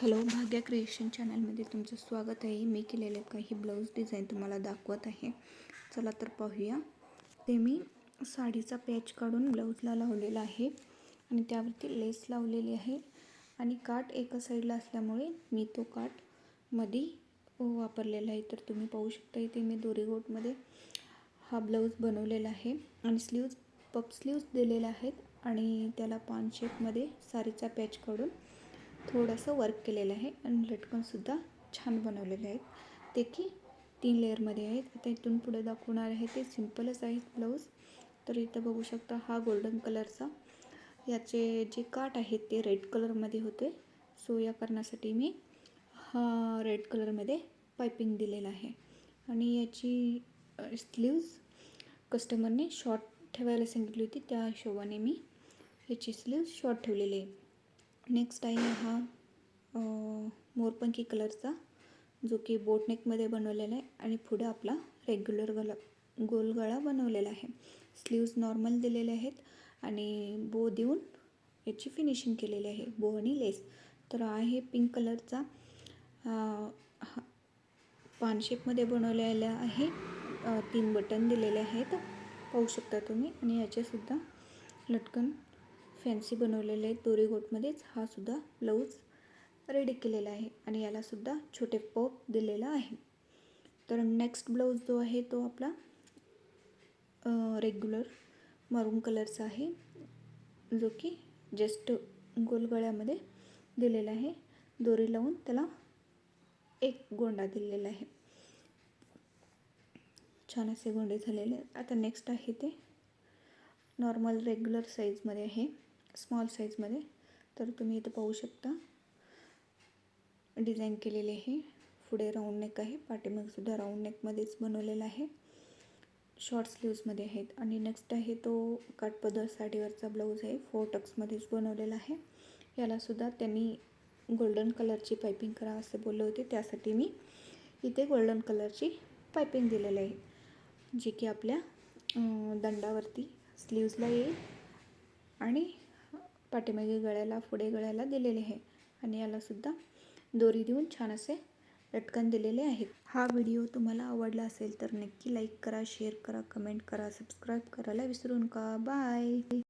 Hello, भाग्या creation चॅनलमध्ये तुमचं स्वागत आहे. मी केलेले काही ब्लाऊज डिझाईन तुम्हाला दाखवत आहे. चला तर पाहूया. ते मी साडीचा पॅच काढून ब्लाऊजला लावलेला आहे आणि त्यावरती लेस लावलेली आहे आणि काठ एका साईडला असल्यामुळे मी तो काठ मध्ये वापरलेला आहे. तर तुम्ही पाहू शकता इथे मी दोरीगोटमध्ये हा ब्लाऊज बनवलेला आहे आणि स्लीव्ज पफ स्लीव्ज दिलेले आहेत आणि त्याला पान शेपमध्ये साडीचा पॅच काढून थोडंसं वर्क केलेलं आहे आणि लटकनसुद्धा छान बनवलेले आहेत. ते की 3 लेअरमध्ये आहेत. आता इथून पुढे दाखवणार आहे ते सिम्पलच आहेत ब्लाऊज. तर इथं बघू शकता हा गोल्डन कलरचा, याचे जे काठ आहेत ते रेड कलरमध्ये होते. सो या कारणासाठी मी हा रेड कलरमध्ये पायपिंग दिलेला आहे आणि याची स्लीव्ज कस्टमरने शॉर्ट ठेवायला सांगितली होती, त्या हिशोबाने मी याची स्लीव्ज शॉर्ट ठेवलेली आहे. नेक्स्ट आहे हा मोरपंखी कलरचा, जो की बोटनेकमध्ये बनवलेला आहे आणि पुढे आपला रेग्युलर गोल गळा बनवलेला आहे. स्लीव्ज नॉर्मल दिलेले आहेत आणि बो देऊन याची फिनिशिंग केलेली आहे, बो आणि लेस. तर आहे पिंक कलरचा, पानशेपमध्ये बनवलेला आहे. 3 बटन दिलेले आहेत, पाहू शकता तुम्ही. आणि याचेसुद्धा लटकन फॅन्सी बनवलेले आहेत दोरीगोटमध्येच. हा सुद्धा ब्लाऊज रेडी केलेला आहे आणि याला सुद्धा छोटे पॉप दिलेला आहे. तर नेक्स्ट ब्लाऊज जो आहे तो आपला रेग्युलर मरून कलरचा आहे, जो की जस्ट गोलगळ्यामध्ये दिलेला आहे. दोरी लावून त्याला एक गोंडा दिलेला आहे. छान असे गोंडे झालेले. आता नेक्स्ट आहे ते नॉर्मल रेग्युलर साईजमध्ये आहे, स्मॉल साईजमध्ये. तर तुम्ही इथं पाहू शकता डिझाईन केलेले आहे. पुढे राऊंड नेक आहे, पाठीमागसुद्धा राऊंड नेकमध्येच बनवलेला आहे. शॉर्ट स्लीव्समध्ये आहेत. आणि नेक्स्ट आहे तो काठपदर साडीवरचा ब्लाऊज आहे, 4 टक्समध्येच बनवलेला आहे. यालासुद्धा त्यांनी गोल्डन कलरची पायपिंग करा असे बोलले होते, त्यासाठी मी इथे गोल्डन कलरची पायपिंग दिलेली आहे, जी की आपल्या दंडावरती स्लीव्सला येईल आणि पाठीमागे गळ्याला, पुढे गळ्याला दिलेले आहे. आणि यालासुद्धा दोरी देऊन छान असे लटकन दिलेले आहेत. हा व्हिडिओ तुम्हाला आवडला असेल तर नक्की लाईक करा, शेअर करा, कमेंट करा, सबस्क्राईब करायला विसरू नका. बाय.